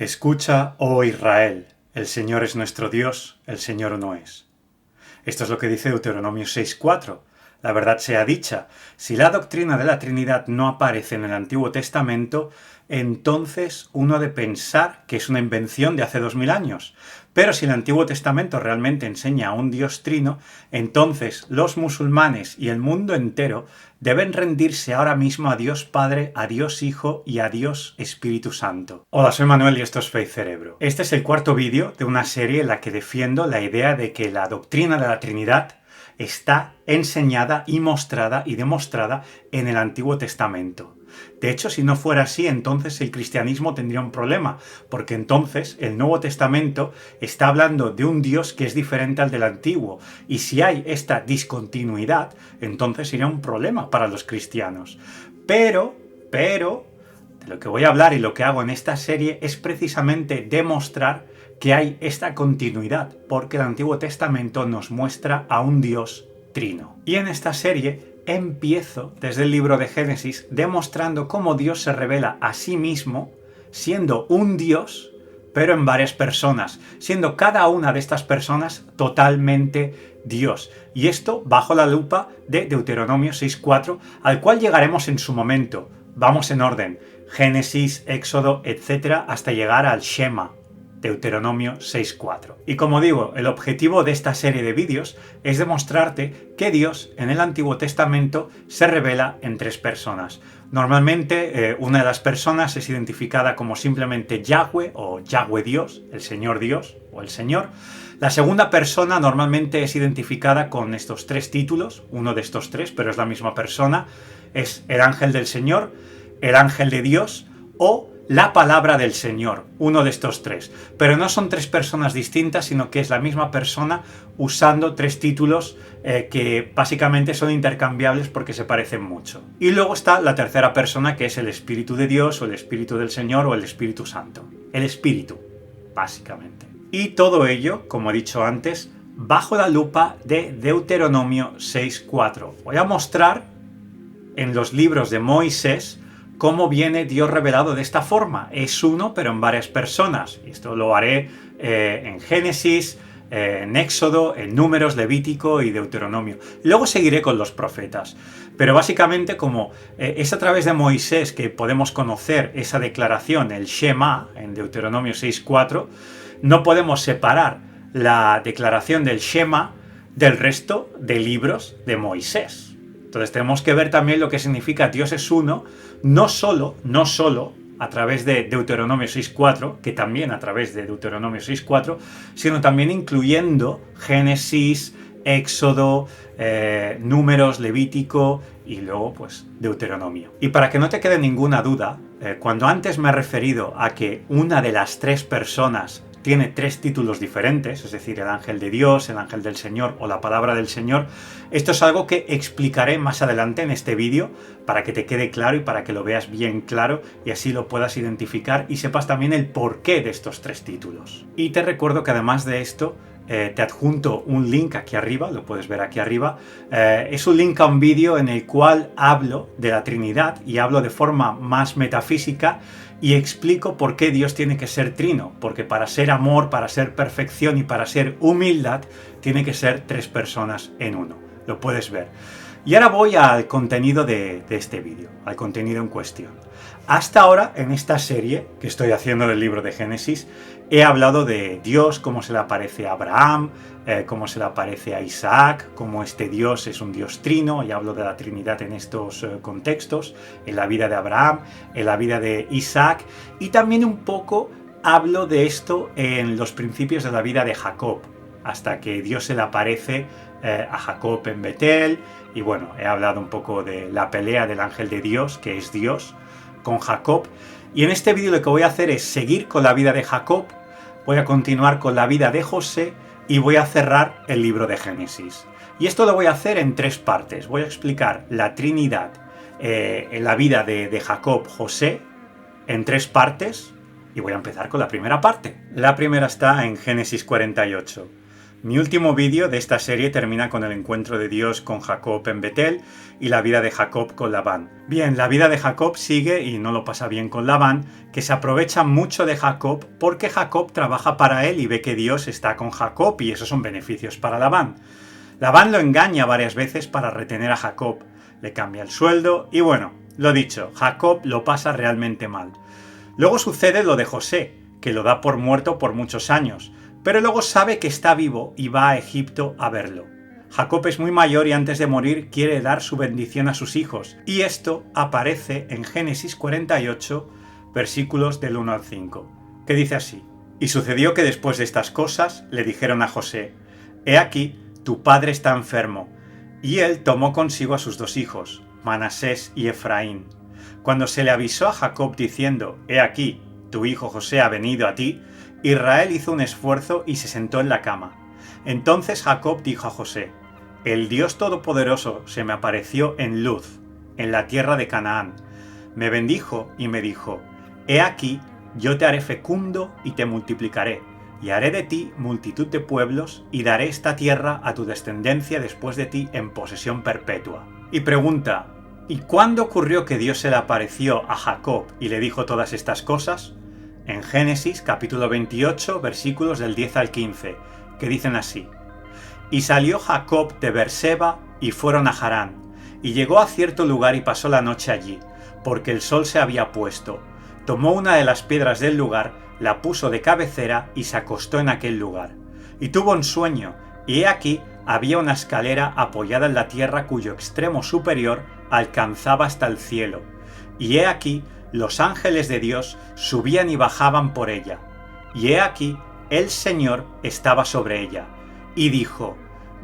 Escucha, oh Israel, el Señor es nuestro Dios, el Señor uno es. Esto es lo que dice Deuteronomio 6:4. La verdad sea dicha, si la doctrina de la Trinidad no aparece en el Antiguo Testamento, entonces uno ha de pensar que es una invención de hace 2000 años. Pero si el Antiguo Testamento realmente enseña a un Dios trino, entonces los musulmanes y el mundo entero deben rendirse ahora mismo a Dios Padre, a Dios Hijo y a Dios Espíritu Santo. Hola, soy Manuel y esto es Fe y Cerebro. Este es el cuarto vídeo de una serie en la que defiendo la idea de que la doctrina de la Trinidad está enseñada y mostrada y demostrada en el Antiguo Testamento. De hecho, si no fuera así, entonces el cristianismo tendría un problema, porque entonces el Nuevo Testamento está hablando de un Dios que es diferente al del Antiguo, y si hay esta discontinuidad, entonces sería un problema para los cristianos. Pero, de lo que voy a hablar y lo que hago en esta serie es precisamente demostrar que hay esta continuidad, porque el Antiguo Testamento nos muestra a un Dios trino. Y en esta serie empiezo desde el libro de Génesis demostrando cómo Dios se revela a sí mismo siendo un Dios, pero en varias personas, siendo cada una de estas personas totalmente Dios. Y esto bajo la lupa de Deuteronomio 6:4, al cual llegaremos en su momento. Vamos en orden: Génesis, Éxodo, etc., hasta llegar al Shema, Deuteronomio 6:4. Y como digo, el objetivo de esta serie de vídeos es demostrarte que Dios en el Antiguo Testamento se revela en tres personas. Normalmente una de las personas es identificada como simplemente Yahweh o Yahweh Dios, el Señor Dios o el Señor. La segunda persona normalmente es identificada con estos tres títulos, uno de estos tres, pero es la misma persona, es el ángel del Señor, el ángel de Dios o la palabra del Señor, uno de estos tres. Pero no son tres personas distintas, sino que es la misma persona usando tres títulos que básicamente son intercambiables porque se parecen mucho. Y luego está la tercera persona, que es el Espíritu de Dios o el Espíritu del Señor o el Espíritu Santo. El Espíritu, básicamente. Y todo ello, como he dicho antes, bajo la lupa de Deuteronomio 6:4. Voy a mostrar en los libros de Moisés cómo viene Dios revelado de esta forma. Es uno, pero en varias personas. Y esto lo haré en Génesis, en Éxodo, en Números, Levítico y Deuteronomio. Luego seguiré con los profetas. Pero básicamente, como es a través de Moisés que podemos conocer esa declaración, el Shema, en Deuteronomio 6:4, no podemos separar la declaración del Shema del resto de libros de Moisés. Entonces tenemos que ver también lo que significa Dios es uno, no solo a través de Deuteronomio 6:4, que también a través de Deuteronomio 6:4, sino también incluyendo Génesis, Éxodo, Números, Levítico y luego pues Deuteronomio. Y para que no te quede ninguna duda, cuando antes me he referido a que una de las tres personas tiene tres títulos diferentes, es decir, el ángel de Dios, el ángel del Señor o la palabra del Señor, esto es algo que explicaré más adelante en este vídeo para que te quede claro y para que lo veas bien claro y así lo puedas identificar y sepas también el porqué de estos tres títulos. Y te recuerdo que además de esto, te adjunto un link aquí arriba, lo puedes ver aquí arriba, es un link a un vídeo en el cual hablo de la Trinidad y hablo de forma más metafísica y explico por qué Dios tiene que ser trino, porque para ser amor, para ser perfección y para ser humildad, tiene que ser tres personas en uno. Lo puedes ver. Y ahora voy al contenido de este vídeo, al contenido en cuestión. Hasta ahora, en esta serie que estoy haciendo del libro de Génesis, he hablado de Dios, cómo se le aparece a Abraham, cómo se le aparece a Isaac, cómo este Dios es un Dios trino, y hablo de la Trinidad en estos contextos, en la vida de Abraham, en la vida de Isaac, y también un poco hablo de esto en los principios de la vida de Jacob, hasta que Dios se le aparece a Jacob en Betel, y bueno, he hablado un poco de la pelea del ángel de Dios, que es Dios, con Jacob, y en este vídeo lo que voy a hacer es seguir con la vida de Jacob, voy a continuar con la vida de José y voy a cerrar el libro de Génesis. Y esto lo voy a hacer en tres partes. Voy a explicar la Trinidad en la vida de Jacob, José, en tres partes, y voy a empezar con la primera parte. La primera está en Génesis 48. Mi último vídeo de esta serie termina con el encuentro de Dios con Jacob en Betel y la vida de Jacob con Labán. Bien, la vida de Jacob sigue y no lo pasa bien con Labán, que se aprovecha mucho de Jacob porque Jacob trabaja para él y ve que Dios está con Jacob y esos son beneficios para Labán. Labán lo engaña varias veces para retener a Jacob, le cambia el sueldo y bueno, lo dicho, Jacob lo pasa realmente mal. Luego sucede lo de José, que lo da por muerto por muchos años, pero luego sabe que está vivo y va a Egipto a verlo. Jacob es muy mayor y antes de morir quiere dar su bendición a sus hijos, y esto aparece en Génesis 48, versículos del 1 al 5, que dice así: Y sucedió que después de estas cosas le dijeron a José: He aquí, tu padre está enfermo. Y él tomó consigo a sus dos hijos, Manasés y Efraín. Cuando se le avisó a Jacob diciendo: He aquí, tu hijo José ha venido a ti, Israel hizo un esfuerzo y se sentó en la cama. Entonces Jacob dijo a José: El Dios Todopoderoso se me apareció en Luz, en la tierra de Canaán. Me bendijo y me dijo: He aquí, yo te haré fecundo y te multiplicaré, y haré de ti multitud de pueblos, y daré esta tierra a tu descendencia después de ti en posesión perpetua. Y pregunta: ¿y cuándo ocurrió que Dios se le apareció a Jacob y le dijo todas estas cosas? En Génesis capítulo 28, versículos del 10 al 15, que dicen así: Y salió Jacob de Beerseba y fueron a Harán, y llegó a cierto lugar y pasó la noche allí, porque el sol se había puesto. Tomó una de las piedras del lugar, la puso de cabecera y se acostó en aquel lugar. Y tuvo un sueño, y he aquí había una escalera apoyada en la tierra cuyo extremo superior alcanzaba hasta el cielo. Y he aquí los ángeles de Dios subían y bajaban por ella. Y he aquí el Señor estaba sobre ella. Y dijo: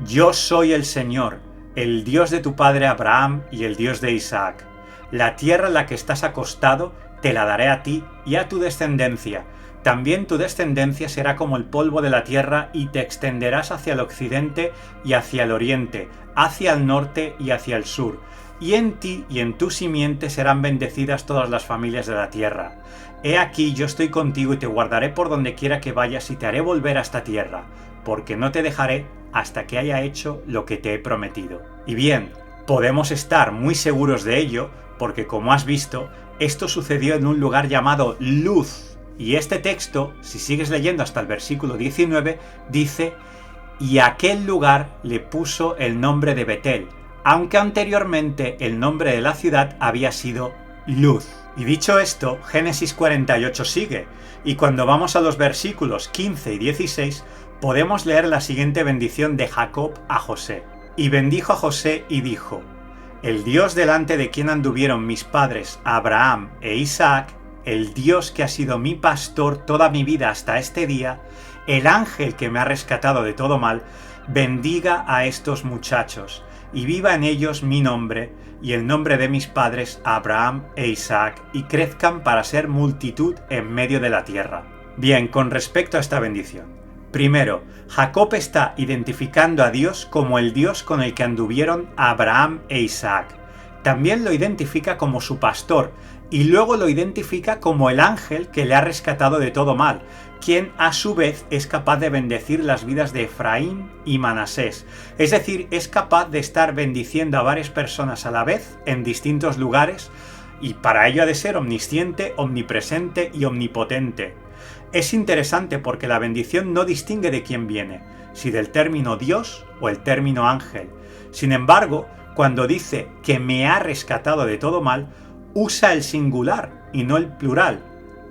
Yo soy el Señor, el Dios de tu padre Abraham y el Dios de Isaac. La tierra en la que estás acostado te la daré a ti y a tu descendencia. También tu descendencia será como el polvo de la tierra y te extenderás hacia el occidente y hacia el oriente, hacia el norte y hacia el sur. Y en ti y en tu simiente serán bendecidas todas las familias de la tierra. He aquí yo estoy contigo y te guardaré por donde quiera que vayas y te haré volver a esta tierra, porque no te dejaré hasta que haya hecho lo que te he prometido. Y bien, podemos estar muy seguros de ello, porque como has visto, esto sucedió en un lugar llamado Luz. Y este texto, si sigues leyendo hasta el versículo 19, dice: Y a aquel lugar le puso el nombre de Betel, aunque anteriormente el nombre de la ciudad había sido Luz. Y dicho esto, Génesis 48 sigue, y cuando vamos a los versículos 15 y 16, podemos leer la siguiente bendición de Jacob a José. Y bendijo a José y dijo: El Dios delante de quien anduvieron mis padres Abraham e Isaac, el Dios que ha sido mi pastor toda mi vida hasta este día, el ángel que me ha rescatado de todo mal, bendiga a estos muchachos, y viva en ellos mi nombre y el nombre de mis padres Abraham e Isaac, y crezcan para ser multitud en medio de la tierra. Bien, con respecto a esta bendición. Primero, Jacob está identificando a Dios como el Dios con el que anduvieron Abraham e Isaac. También lo identifica como su pastor, y luego lo identifica como el ángel que le ha rescatado de todo mal, quien a su vez es capaz de bendecir las vidas de Efraín y Manasés. Es decir, es capaz de estar bendiciendo a varias personas a la vez en distintos lugares, y para ello ha de ser omnisciente, omnipresente y omnipotente. Es interesante porque la bendición no distingue de quién viene, si del término Dios o el término ángel. Sin embargo, cuando dice que me ha rescatado de todo mal, usa el singular y no el plural,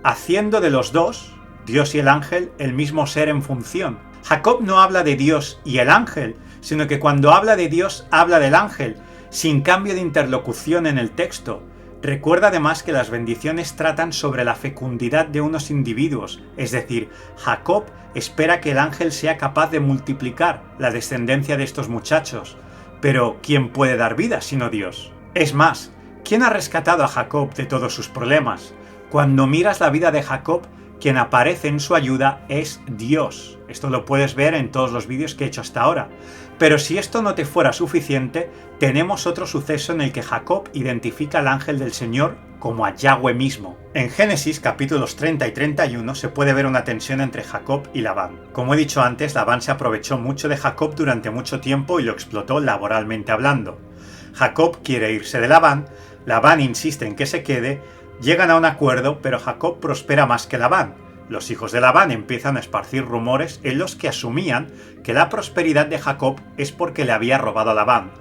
haciendo de los dos, Dios y el ángel, el mismo ser en función. Jacob no habla de Dios y el ángel, sino que cuando habla de Dios habla del ángel, sin cambio de interlocución en el texto. Recuerda además que las bendiciones tratan sobre la fecundidad de unos individuos, es decir, Jacob espera que el ángel sea capaz de multiplicar la descendencia de estos muchachos. Pero ¿quién puede dar vida sino Dios? Es más, ¿quién ha rescatado a Jacob de todos sus problemas? Cuando miras la vida de Jacob, quien aparece en su ayuda es Dios. Esto lo puedes ver en todos los vídeos que he hecho hasta ahora. Pero si esto no te fuera suficiente, tenemos otro suceso en el que Jacob identifica al ángel del Señor como a Yahweh mismo. En Génesis capítulos 30 y 31 se puede ver una tensión entre Jacob y Labán. Como he dicho antes, Labán se aprovechó mucho de Jacob durante mucho tiempo y lo explotó laboralmente hablando. Jacob quiere irse de Labán, Labán insiste en que se quede, llegan a un acuerdo, pero Jacob prospera más que Labán. Los hijos de Labán empiezan a esparcir rumores en los que asumían que la prosperidad de Jacob es porque le había robado a Labán.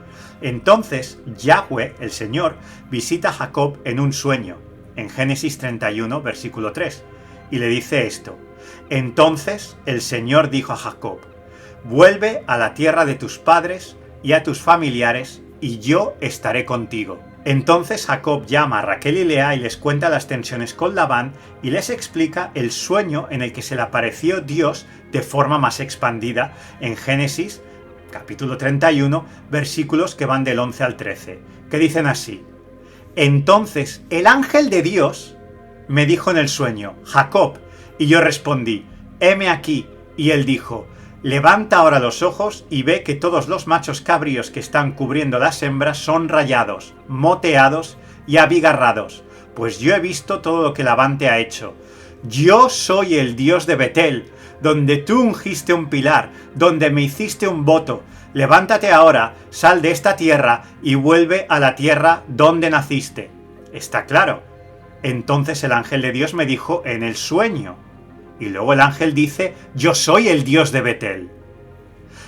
Entonces, Yahweh, el Señor, visita a Jacob en un sueño, en Génesis 31, versículo 3, y le dice esto: Entonces el Señor dijo a Jacob: Vuelve a la tierra de tus padres y a tus familiares, y yo estaré contigo. Entonces Jacob llama a Raquel y Lea y les cuenta las tensiones con Labán y les explica el sueño en el que se le apareció Dios de forma más expandida en Génesis capítulo 31, versículos que van del 11 al 13, que dicen así: Entonces el ángel de Dios me dijo en el sueño: Jacob, y yo respondí: heme aquí, y él dijo: Levanta ahora los ojos y ve que todos los machos cabríos que están cubriendo las hembras son rayados, moteados y abigarrados, pues yo he visto todo lo que Labán te ha hecho. Yo soy el Dios de Betel, donde tú ungiste un pilar, donde me hiciste un voto. Levántate ahora, sal de esta tierra y vuelve a la tierra donde naciste. ¿Está claro? Entonces el ángel de Dios me dijo en el sueño. Y luego el ángel dice: yo soy el Dios de Betel.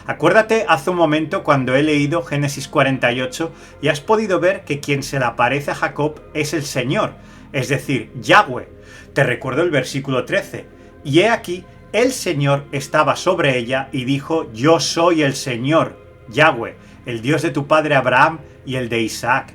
Acuérdate hace un momento cuando he leído Génesis 48 y has podido ver que quien se le aparece a Jacob es el Señor, es decir, Yahweh. Te recuerdo el versículo 13. Y he aquí, el Señor estaba sobre ella y dijo: yo soy el Señor, Yahweh, el Dios de tu padre Abraham y el de Isaac.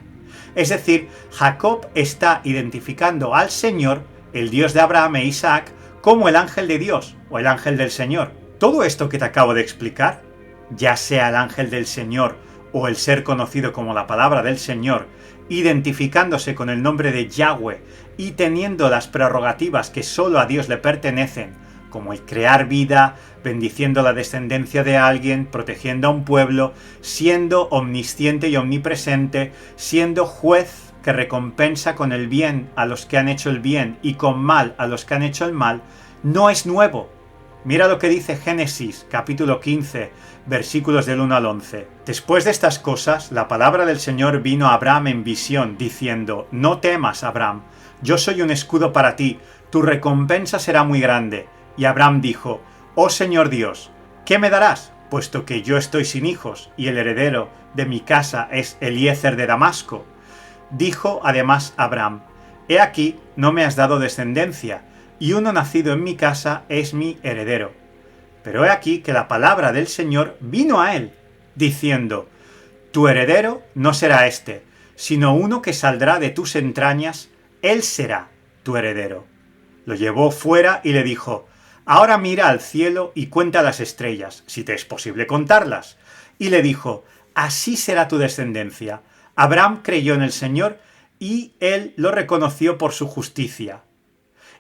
Es decir, Jacob está identificando al Señor, el Dios de Abraham e Isaac, como el ángel de Dios o el ángel del Señor. Todo esto que te acabo de explicar, ya sea el ángel del Señor o el ser conocido como la palabra del Señor, identificándose con el nombre de Yahweh y teniendo las prerrogativas que solo a Dios le pertenecen, como el crear vida, bendiciendo la descendencia de alguien, protegiendo a un pueblo, siendo omnisciente y omnipresente, siendo juez que recompensa con el bien a los que han hecho el bien y con mal a los que han hecho el mal, no es nuevo. Mira lo que dice Génesis, capítulo 15, versículos del 1 al 11. Después de estas cosas, la palabra del Señor vino a Abraham en visión, diciendo: no temas, Abraham, yo soy un escudo para ti, tu recompensa será muy grande. Y Abraham dijo: oh Señor Dios, ¿qué me darás? Puesto que yo estoy sin hijos, y el heredero de mi casa es Eliezer de Damasco. Dijo además Abraham: he aquí, no me has dado descendencia, y uno nacido en mi casa es mi heredero. Pero he aquí que la palabra del Señor vino a él, diciendo: tu heredero no será este, sino uno que saldrá de tus entrañas, él será tu heredero. Lo llevó fuera y le dijo: ahora mira al cielo y cuenta las estrellas, si te es posible contarlas. Y le dijo: así será tu descendencia. Abraham creyó en el Señor y él lo reconoció por su justicia.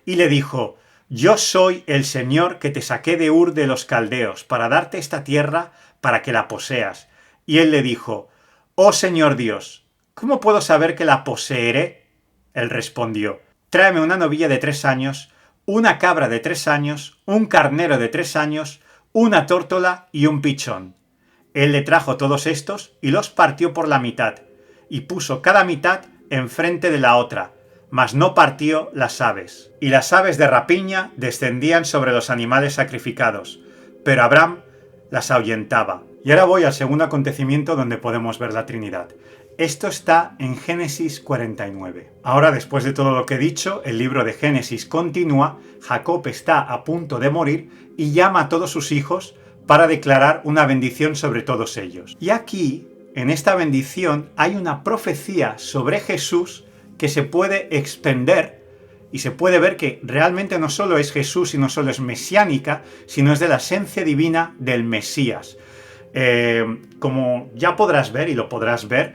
Y le dijo: yo soy el Señor que te saqué de Ur de los Caldeos para darte esta tierra para que la poseas. Y él le dijo: oh Señor Dios, ¿cómo puedo saber que la poseeré? Él respondió: tráeme una novilla de 3 años, una cabra de 3 años, un carnero de 3 años, una tórtola y un pichón. Él le trajo todos estos y los partió por la mitad, y puso cada mitad enfrente de la otra, mas no partió las aves. Y las aves de rapiña descendían sobre los animales sacrificados, pero Abraham las ahuyentaba. Y ahora voy al segundo acontecimiento donde podemos ver la Trinidad. Esto está en Génesis 49. Ahora, después de todo lo que he dicho, el libro de Génesis continúa. Jacob está a punto de morir y llama a todos sus hijos para declarar una bendición sobre todos ellos. Y aquí, en esta bendición, hay una profecía sobre Jesús que se puede extender y se puede ver que realmente no solo es Jesús y no solo es mesiánica, sino es de la esencia divina del Mesías. Como ya podrás ver, y lo podrás ver,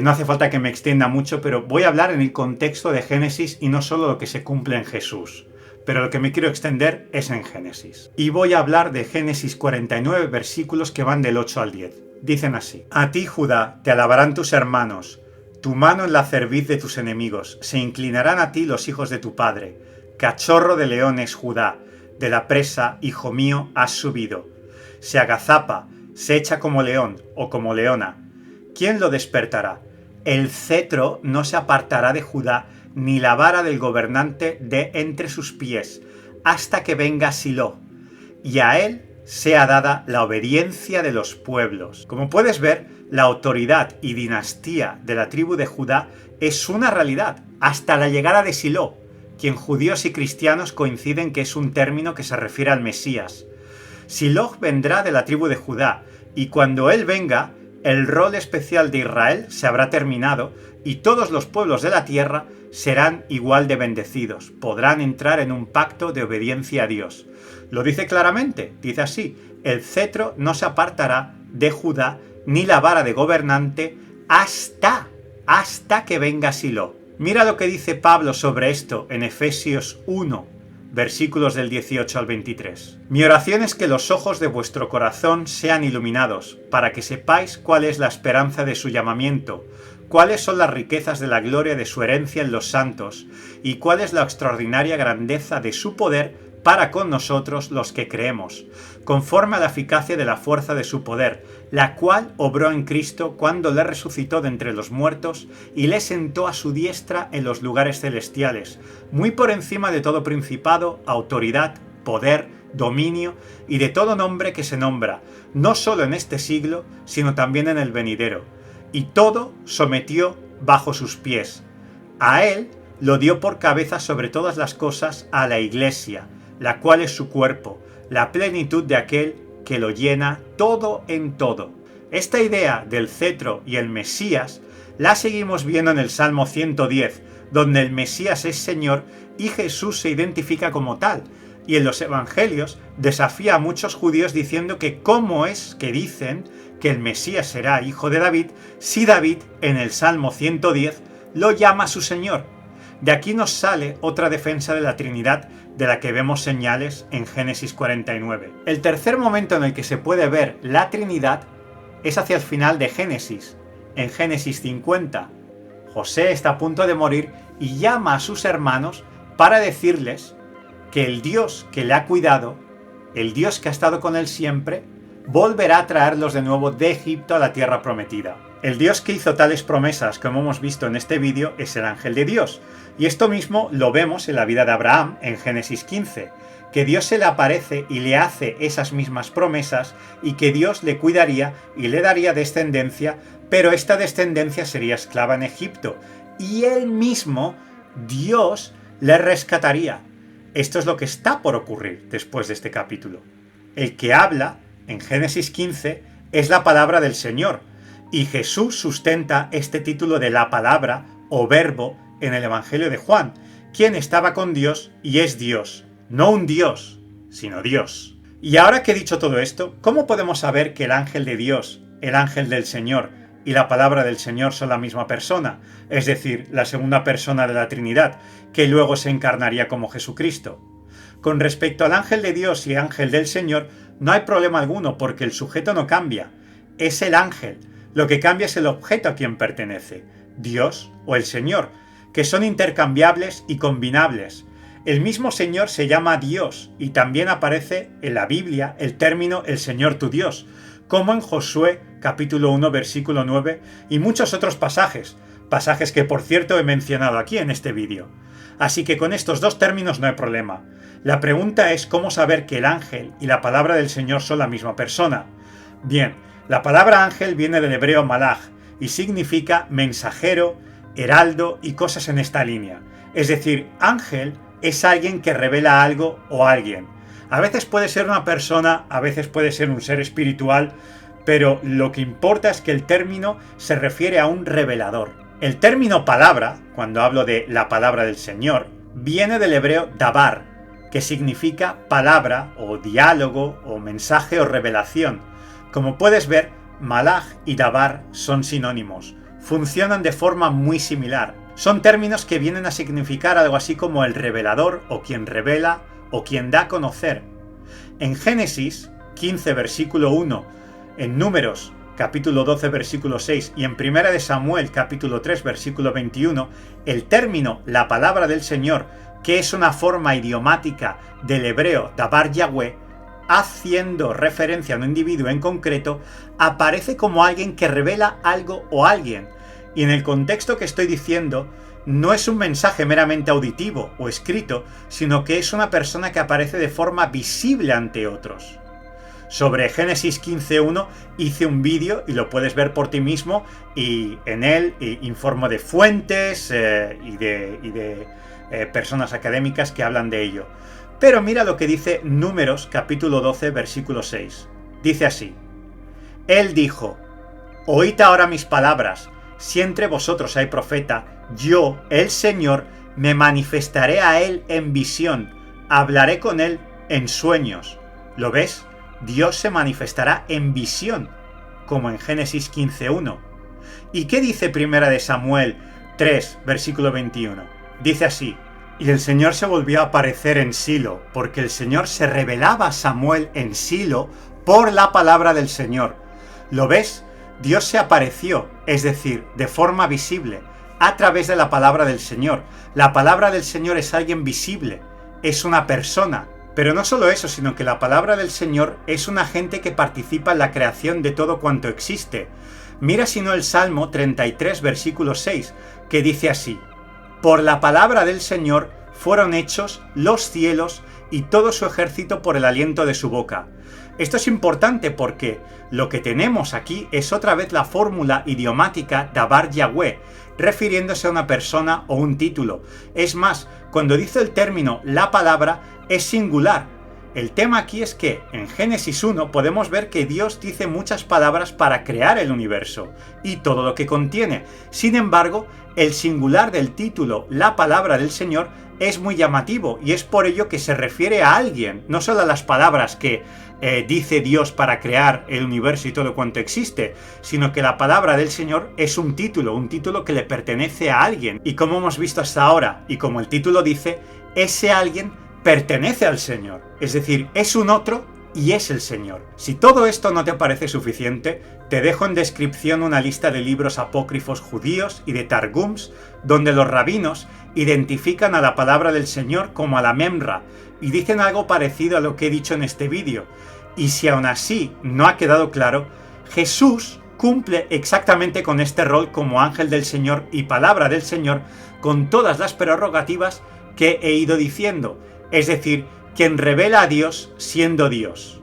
no hace falta que me extienda mucho, pero voy a hablar en el contexto de Génesis y no solo lo que se cumple en Jesús. pero lo que me quiero extender es en Génesis. Y voy a hablar de Génesis 49 versículos que van del 8 al 10. Dicen así: A ti, Judá, te alabarán tus hermanos, tu mano en la cerviz de tus enemigos, se inclinarán a ti los hijos de tu padre. Cachorro de leones, Judá, de la presa, hijo mío, has subido. Se agazapa, se echa como león o como leona. ¿Quién lo despertará? El cetro no se apartará de Judá, ni la vara del gobernante de entre sus pies, hasta que venga Silo, y a él sea dada la obediencia de los pueblos. Como puedes ver, la autoridad y dinastía de la tribu de Judá es una realidad, hasta la llegada de Silo, quien judíos y cristianos coinciden que es un término que se refiere al Mesías. Silo vendrá de la tribu de Judá, y cuando él venga, el rol especial de Israel se habrá terminado, y todos los pueblos de la tierra serán igual de bendecidos, podrán entrar en un pacto de obediencia a Dios. Lo dice claramente, dice así: el cetro no se apartará de Judá, ni la vara de gobernante, hasta que venga Silo. Mira lo que dice Pablo sobre esto en Efesios 1, versículos del 18 al 23. Mi oración es que los ojos de vuestro corazón sean iluminados, para que sepáis cuál es la esperanza de su llamamiento, cuáles son las riquezas de la gloria de su herencia en los santos, y cuál es la extraordinaria grandeza de su poder para con nosotros los que creemos, conforme a la eficacia de la fuerza de su poder, la cual obró en Cristo cuando le resucitó de entre los muertos y le sentó a su diestra en los lugares celestiales, muy por encima de todo principado, autoridad, poder, dominio y de todo nombre que se nombra, no solo en este siglo, sino también en el venidero. Y todo sometió bajo sus pies. A él lo dio por cabeza sobre todas las cosas a la Iglesia, la cual es su cuerpo, la plenitud de aquel que lo llena todo en todo. Esta idea del cetro y el Mesías la seguimos viendo en el Salmo 110, donde el Mesías es Señor y Jesús se identifica como tal, y en los Evangelios desafía a muchos judíos diciendo que cómo es que dicen que el Mesías será hijo de David si David en el Salmo 110 lo llama su Señor. De aquí nos sale otra defensa de la Trinidad de la que vemos señales en Génesis 49. El tercer momento en el que se puede ver la Trinidad es hacia el final de Génesis. En Génesis 50, José está a punto de morir y llama a sus hermanos para decirles que el Dios que le ha cuidado, el Dios que ha estado con él siempre, volverá a traerlos de nuevo de Egipto a la tierra prometida. El Dios que hizo tales promesas, como hemos visto en este vídeo, es el ángel de Dios. Y esto mismo lo vemos en la vida de Abraham, en Génesis 15, que Dios se le aparece y le hace esas mismas promesas y que Dios le cuidaría y le daría descendencia, pero esta descendencia sería esclava en Egipto. Y él mismo, Dios, le rescataría. Esto es lo que está por ocurrir después de este capítulo. El que habla, en Génesis 15, es la palabra del Señor, y Jesús sustenta este título de la palabra o verbo en el Evangelio de Juan, quien estaba con Dios y es Dios, no un Dios, sino Dios. Y ahora que he dicho todo esto, ¿cómo podemos saber que el ángel de Dios, el ángel del Señor y la palabra del Señor son la misma persona, es decir, la segunda persona de la Trinidad, que luego se encarnaría como Jesucristo? Con respecto al ángel de Dios y ángel del Señor, no hay problema alguno porque el sujeto no cambia, es el ángel. Lo que cambia es el objeto a quien pertenece, Dios o el Señor, que son intercambiables y combinables. El mismo Señor se llama Dios y también aparece en la Biblia el término el Señor tu Dios, como en Josué capítulo 1 versículo 9 y muchos otros pasajes que por cierto he mencionado aquí en este vídeo. Así que con estos dos términos no hay problema. La pregunta es cómo saber que el ángel y la palabra del Señor son la misma persona. Bien, la palabra ángel viene del hebreo malach y significa mensajero, heraldo y cosas en esta línea. Es decir, ángel es alguien que revela algo o alguien. A veces puede ser una persona, a veces puede ser un ser espiritual, pero lo que importa es que el término se refiere a un revelador. El término palabra, cuando hablo de la palabra del Señor, viene del hebreo dabar, que significa palabra o diálogo o mensaje o revelación. Como puedes ver, malach y dabar son sinónimos, funcionan de forma muy similar. Son términos que vienen a significar algo así como el revelador, o quien revela, o quien da a conocer. En Génesis 15, versículo 1, en Números, capítulo 12, versículo 6, y en 1 de Samuel, capítulo 3, versículo 21, el término, la palabra del Señor, que es una forma idiomática del hebreo Dabar Yahweh, haciendo referencia a un individuo en concreto, aparece como alguien que revela algo o alguien. Y en el contexto que estoy diciendo, no es un mensaje meramente auditivo o escrito, sino que es una persona que aparece de forma visible ante otros. Sobre Génesis 15.1 hice un vídeo y lo puedes ver por ti mismo, y en él informo de fuentes y de personas académicas que hablan de ello. Pero mira lo que dice Números capítulo 12 versículo 6. Dice así: Él dijo: Oíd ahora mis palabras, si entre vosotros hay profeta, yo, el Señor, me manifestaré a él en visión, hablaré con él en sueños. ¿Lo ves? Dios se manifestará en visión, como en Génesis 15.1. ¿Y qué dice 1 de Samuel 3, versículo 21? Dice así: Y el Señor se volvió a aparecer en Silo, porque el Señor se revelaba a Samuel en Silo por la palabra del Señor. ¿Lo ves? Dios se apareció, es decir, de forma visible, a través de la palabra del Señor. La palabra del Señor es alguien visible, es una persona. Pero no solo eso, sino que la palabra del Señor es un agente que participa en la creación de todo cuanto existe. Mira si no el Salmo 33, versículo 6, que dice así: Por la palabra del Señor fueron hechos los cielos y todo su ejército por el aliento de su boca. Esto es importante porque lo que tenemos aquí es otra vez la fórmula idiomática Dabar Yahweh, refiriéndose a una persona o un título. Es más, cuando dice el término la palabra, es singular. El tema aquí es que en Génesis 1 podemos ver que Dios dice muchas palabras para crear el universo y todo lo que contiene. Sin embargo, el singular del título, la palabra del Señor, es muy llamativo, y es por ello que se refiere a alguien, no solo a las palabras que dice Dios para crear el universo y todo cuanto existe, sino que la palabra del Señor es un título que le pertenece a alguien. Y como hemos visto hasta ahora, y como el título dice, ese alguien pertenece al Señor, es decir, es un otro y es el Señor. Si todo esto no te parece suficiente, te dejo en descripción una lista de libros apócrifos judíos y de targums, donde los rabinos identifican a la palabra del Señor como a la Memra, y dicen algo parecido a lo que he dicho en este vídeo. Y si aún así no ha quedado claro, Jesús cumple exactamente con este rol como ángel del Señor y palabra del Señor, con todas las prerrogativas que he ido diciendo, es decir, quien revela a Dios siendo Dios.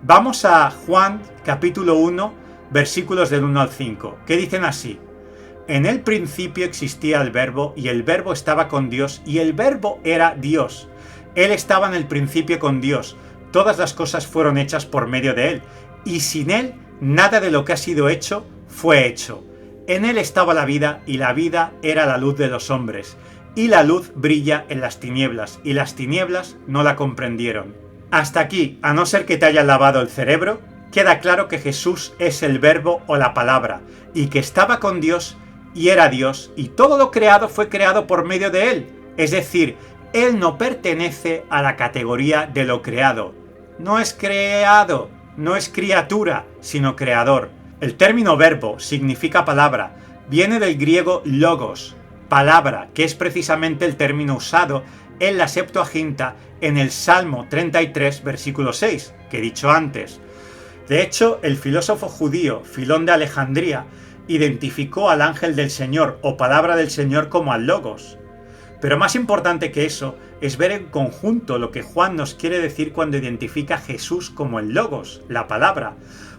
Vamos a Juan capítulo 1, versículos del 1 al 5, que dicen así: En el principio existía el Verbo, y el Verbo estaba con Dios, y el Verbo era Dios. Él estaba en el principio con Dios. Todas las cosas fueron hechas por medio de él, y sin él nada de lo que ha sido hecho fue hecho. En él estaba la vida, y la vida era la luz de los hombres. Y la luz brilla en las tinieblas, y las tinieblas no la comprendieron. Hasta aquí, a no ser que te hayan lavado el cerebro, queda claro que Jesús es el Verbo o la palabra, y que estaba con Dios y era Dios, y todo lo creado fue creado por medio de él. Es decir, él no pertenece a la categoría de lo creado. No es creado, no es criatura, sino creador. El término verbo significa palabra, viene del griego logos, palabra, que es precisamente el término usado en la Septuaginta en el Salmo 33, versículo 6, que he dicho antes. De hecho, el filósofo judío Filón de Alejandría identificó al ángel del Señor o palabra del Señor como al logos. Pero más importante que eso es ver en conjunto lo que Juan nos quiere decir cuando identifica a Jesús como el logos, la palabra,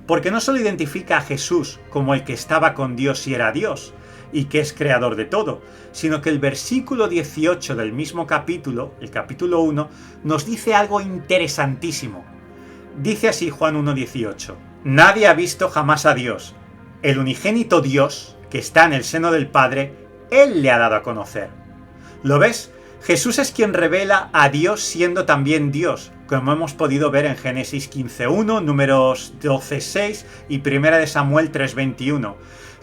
porque no solo identifica a Jesús como el que estaba con Dios y era Dios, y que es creador de todo, sino que el versículo 18 del mismo capítulo, el capítulo 1, nos dice algo interesantísimo. Dice así Juan 1:18: Nadie ha visto jamás a Dios. El unigénito Dios, que está en el seno del Padre, Él le ha dado a conocer. ¿Lo ves? Jesús es quien revela a Dios siendo también Dios, como hemos podido ver en Génesis 15.1, Números 12.6 y 1 Samuel 3.21.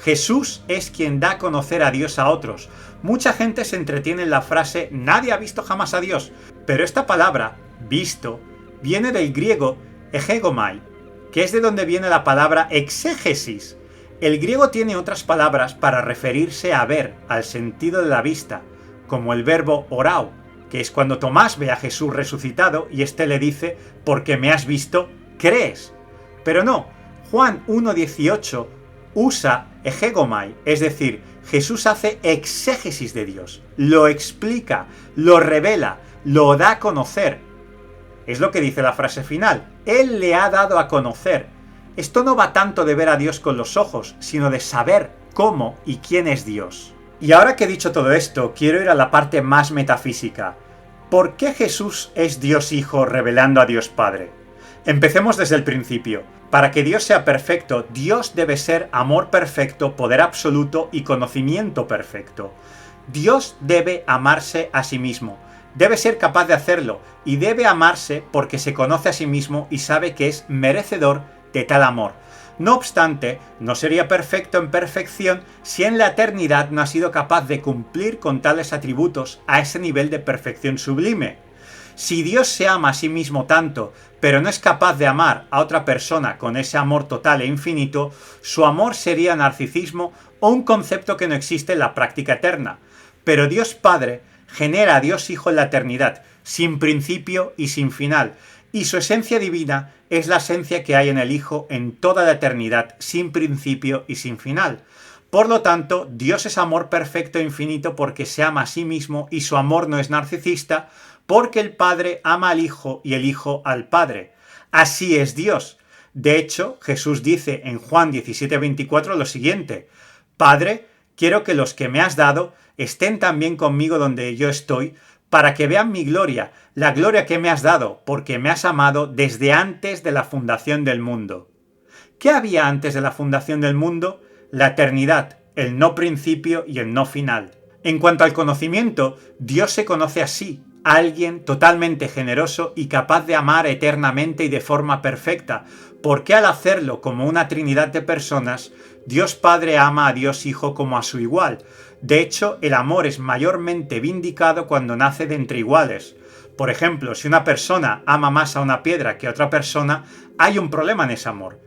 Jesús es quien da a conocer a Dios a otros. Mucha gente se entretiene en la frase «nadie ha visto jamás a Dios», pero esta palabra, visto, viene del griego egegomai, que es de donde viene la palabra exégesis. El griego tiene otras palabras para referirse a ver, al sentido de la vista, como el verbo orao, que es cuando Tomás ve a Jesús resucitado y éste le dice, porque me has visto, crees. Pero no, Juan 1.18 usa egegomai, es decir, Jesús hace exégesis de Dios, lo explica, lo revela, lo da a conocer. Es lo que dice la frase final, Él le ha dado a conocer. Esto no va tanto de ver a Dios con los ojos, sino de saber cómo y quién es Dios. Y ahora que he dicho todo esto, quiero ir a la parte más metafísica. ¿Por qué Jesús es Dios Hijo revelando a Dios Padre? Empecemos desde el principio. Para que Dios sea perfecto, Dios debe ser amor perfecto, poder absoluto y conocimiento perfecto. Dios debe amarse a sí mismo. Debe ser capaz de hacerlo y debe amarse porque se conoce a sí mismo y sabe que es merecedor de tal amor. No obstante, no sería perfecto en perfección si en la eternidad no ha sido capaz de cumplir con tales atributos a ese nivel de perfección sublime. Si Dios se ama a sí mismo tanto, pero no es capaz de amar a otra persona con ese amor total e infinito, su amor sería narcisismo o un concepto que no existe en la práctica eterna. Pero Dios Padre genera a Dios Hijo en la eternidad, sin principio y sin final, y su esencia divina es la esencia que hay en el Hijo en toda la eternidad, sin principio y sin final. Por lo tanto, Dios es amor perfecto e infinito porque se ama a sí mismo y su amor no es narcisista, porque el Padre ama al Hijo y el Hijo al Padre. Así es Dios. De hecho, Jesús dice en Juan 17:24 lo siguiente: Padre, quiero que los que me has dado estén también conmigo donde yo estoy, para que vean mi gloria, la gloria que me has dado, porque me has amado desde antes de la fundación del mundo. ¿Qué había antes de la fundación del mundo? La eternidad, el no principio y el no final. En cuanto al conocimiento, Dios se conoce así, alguien totalmente generoso y capaz de amar eternamente y de forma perfecta, porque al hacerlo como una trinidad de personas, Dios Padre ama a Dios Hijo como a su igual. De hecho, el amor es mayormente vindicado cuando nace de entre iguales. Por ejemplo, si una persona ama más a una piedra que a otra persona, hay un problema en ese amor.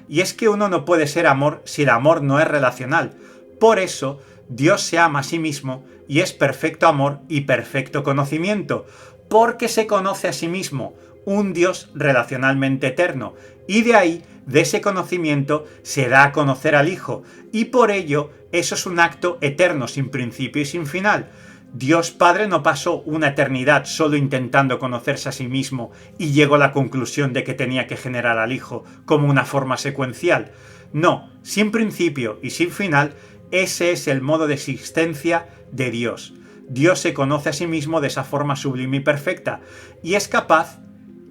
Y es que uno no puede ser amor si el amor no es relacional. Por eso, Dios se ama a sí mismo y es perfecto amor y perfecto conocimiento, porque se conoce a sí mismo, un Dios relacionalmente eterno, y de ahí, de ese conocimiento, se da a conocer al Hijo, y por ello, eso es un acto eterno, sin principio y sin final. Dios Padre no pasó una eternidad solo intentando conocerse a sí mismo y llegó a la conclusión de que tenía que generar al Hijo como una forma secuencial. No, sin principio y sin final, ese es el modo de existencia de Dios. Dios se conoce a sí mismo de esa forma sublime y perfecta, y es capaz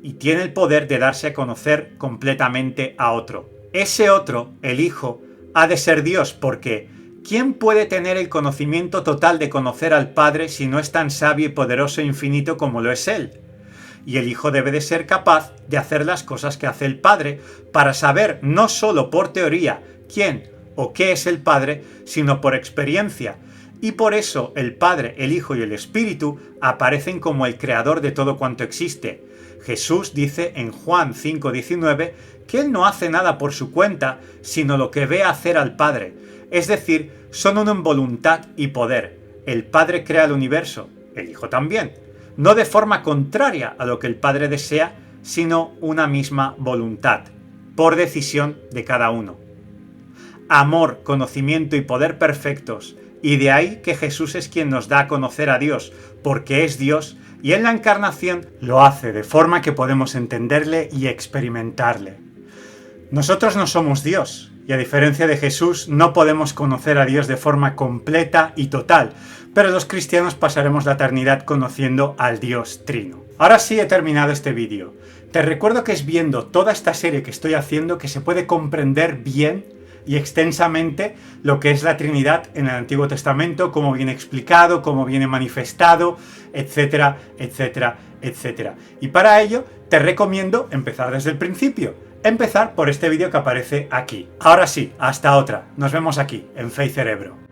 y tiene el poder de darse a conocer completamente a otro. Ese otro, el Hijo, ha de ser Dios, porque ¿quién puede tener el conocimiento total de conocer al Padre si no es tan sabio y poderoso e infinito como lo es Él? Y el Hijo debe de ser capaz de hacer las cosas que hace el Padre, para saber no solo por teoría quién o qué es el Padre, sino por experiencia. Y por eso el Padre, el Hijo y el Espíritu aparecen como el creador de todo cuanto existe. Jesús dice en Juan 5:19 que Él no hace nada por su cuenta, sino lo que ve hacer al Padre. Es decir, son uno en voluntad y poder. El Padre crea el universo, el Hijo también. No de forma contraria a lo que el Padre desea, sino una misma voluntad, por decisión de cada uno. Amor, conocimiento y poder perfectos, y de ahí que Jesús es quien nos da a conocer a Dios, porque es Dios, y en la encarnación lo hace de forma que podemos entenderle y experimentarle. Nosotros no somos Dios, y a diferencia de Jesús no podemos conocer a Dios de forma completa y total, pero los cristianos pasaremos la eternidad conociendo al Dios Trino. Ahora sí he terminado este vídeo. Te recuerdo que es viendo toda esta serie que estoy haciendo que se puede comprender bien y extensamente lo que es la Trinidad en el Antiguo Testamento, cómo viene explicado, cómo viene manifestado, etcétera, etcétera, etcétera. Y para ello te recomiendo empezar desde el principio. Empezar por este vídeo que aparece aquí. Ahora sí, hasta otra. Nos vemos aquí, en Fe y Cerebro.